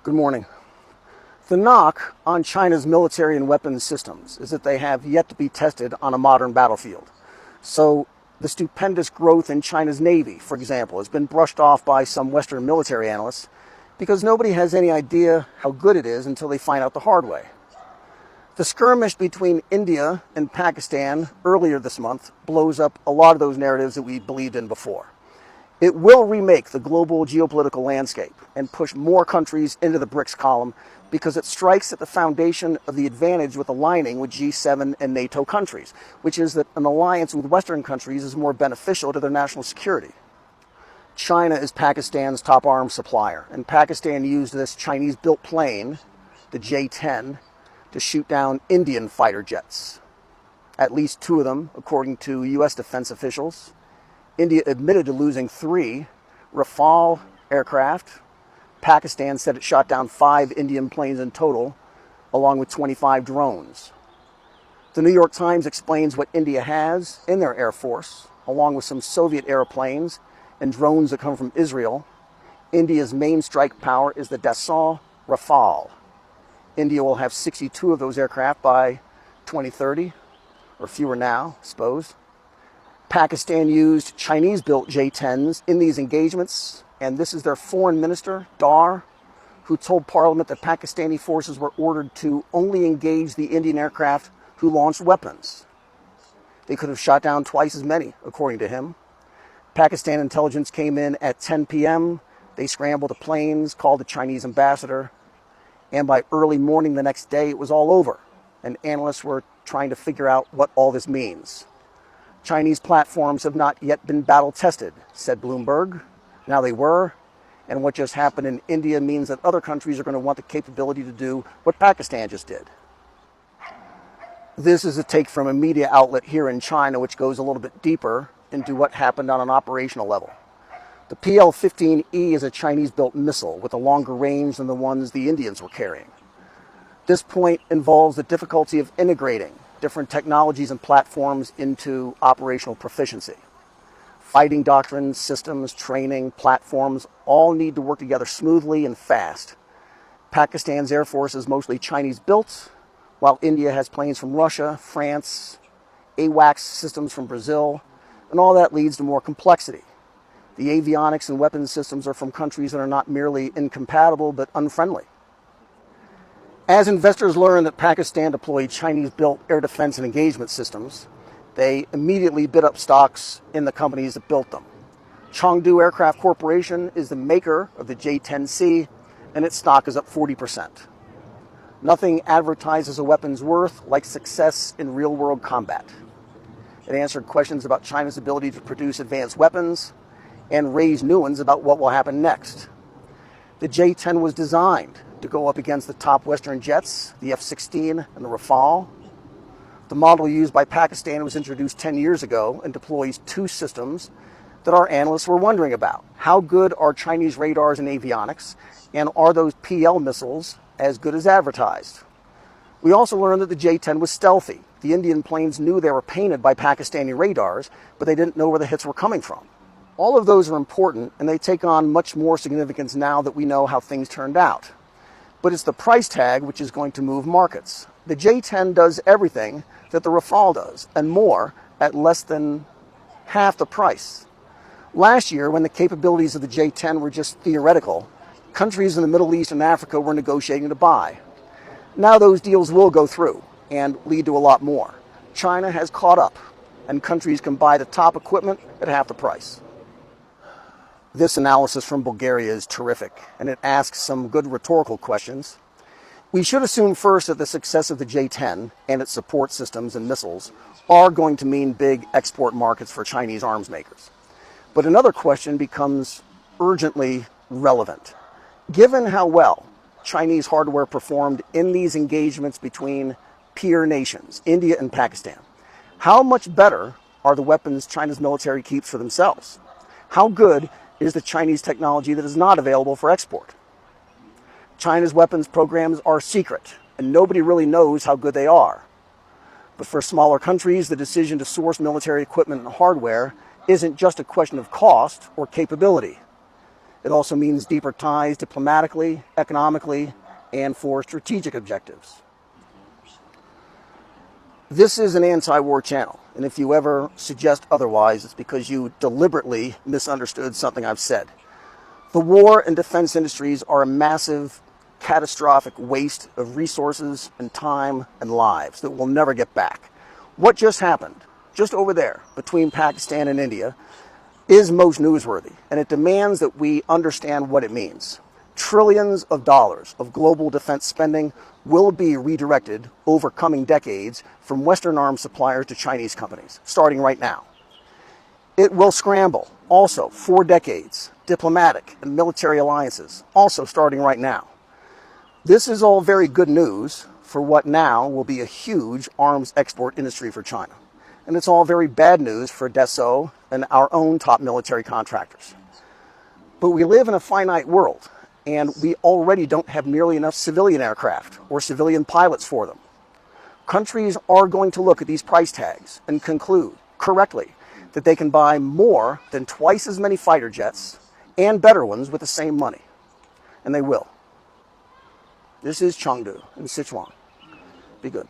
Good morning. The knock on China's military and weapons systems is that they have yet to be tested on a modern battlefield. So the stupendous growth in China's Navy, for example, has been brushed off by some Western military analysts because nobody has any idea how good it is until they find out the hard way. The skirmish between India and Pakistan earlier this month blows up a lot of those narratives that we believed in before. It will remake the global geopolitical landscape and push more countries into the BRICS column because it strikes at the foundation of the advantage with aligning with G7 and NATO countries, which is that an alliance with Western countries is more beneficial to their national security. China is Pakistan's top arms supplier, and Pakistan used this Chinese-built plane, the J-10, to shoot down Indian fighter jets. At least 2 of them, according to U.S. defense officials. India admitted to losing 3 Rafale aircraft. Pakistan said it shot down 5 Indian planes in total, along with 25 drones. The New York Times explains what India has in their air force, along with some Soviet airplanes and drones that come from Israel. India's main strike power is the Dassault Rafale. India will have 62 of those aircraft by 2030, or fewer now, I suppose. Pakistan used Chinese-built J-10s in these engagements, and this is their foreign minister, Dar, who told Parliament that Pakistani forces were ordered to only engage the Indian aircraft who launched weapons. They could have shot down twice as many, according to him. Pakistan intelligence came in at 10 p.m. They scrambled the planes, called the Chinese ambassador, and by early morning the next day, it was all over, and analysts were trying to figure out what all this means. Chinese platforms have not yet been battle-tested, said Bloomberg. Now they were, and what just happened in India means that other countries are going to want the capability to do what Pakistan just did. This is a take from a media outlet here in China, which goes a little bit deeper into what happened on an operational level. The PL-15E is a Chinese-built missile with a longer range than the ones the Indians were carrying. This point involves the difficulty of integrating different technologies and platforms into operational proficiency. Fighting doctrines, systems, training, platforms all need to work together smoothly and fast. Pakistan's Air Force is mostly Chinese-built, while India has planes from Russia, France, AWACS systems from Brazil, and all that leads to more complexity. The avionics and weapons systems are from countries that are not merely incompatible but unfriendly. As investors learned that Pakistan deployed Chinese-built air defense and engagement systems, they immediately bid up stocks in the companies that built them. Chengdu Aircraft Corporation is the maker of the J-10C, and its stock is up 40%. Nothing advertises a weapon's worth like success in real-world combat. It answered questions about China's ability to produce advanced weapons and raised new ones about what will happen next. The J-10 was designed to go up against the top Western jets, the F-16 and the Rafale. The model used by Pakistan was introduced 10 years ago and deploys 2 systems that our analysts were wondering about. How good are Chinese radars and avionics, and are those PL missiles as good as advertised? We also learned that the J-10 was stealthy. The Indian planes knew they were painted by Pakistani radars, but they didn't know where the hits were coming from. All of those are important, and they take on much more significance now that we know how things turned out. But it's the price tag which is going to move markets. The J-10 does everything that the Rafale does, and more, at less than half the price. Last year, when the capabilities of the J-10 were just theoretical, countries in the Middle East and Africa were negotiating to buy. Now those deals will go through and lead to a lot more. China has caught up, and countries can buy the top equipment at half the price. This analysis from Bulgaria is terrific, and it asks some good rhetorical questions. We should assume first that the success of the J-10 and its support systems and missiles are going to mean big export markets for Chinese arms makers. But another question becomes urgently relevant. Given how well Chinese hardware performed in these engagements between peer nations, India and Pakistan, how much better are the weapons China's military keeps for themselves? How good is the Chinese technology that is not available for export? China's weapons programs are secret, and nobody really knows how good they are. But for smaller countries, the decision to source military equipment and hardware isn't just a question of cost or capability. It also means deeper ties diplomatically, economically, and for strategic objectives. This is an anti-war channel, and if you ever suggest otherwise, it's because you deliberately misunderstood something I've said. The war and defense industries are a massive, catastrophic waste of resources and time and lives that we'll never get back. What just happened, just over there, between Pakistan and India, is most newsworthy, and it demands that we understand what it means. Trillions of dollars of global defense spending will be redirected over coming decades from Western arms suppliers to Chinese companies, starting right now. It will scramble, also, for decades, diplomatic and military alliances, also starting right now. This is all very good news for what now will be a huge arms export industry for China. And it's all very bad news for Dassault and our own top military contractors. But we live in a finite world, and we already don't have nearly enough civilian aircraft or civilian pilots for them. Countries are going to look at these price tags and conclude, correctly, that they can buy more than twice as many fighter jets and better ones with the same money. And they will. This is Chengdu in Sichuan. Be good.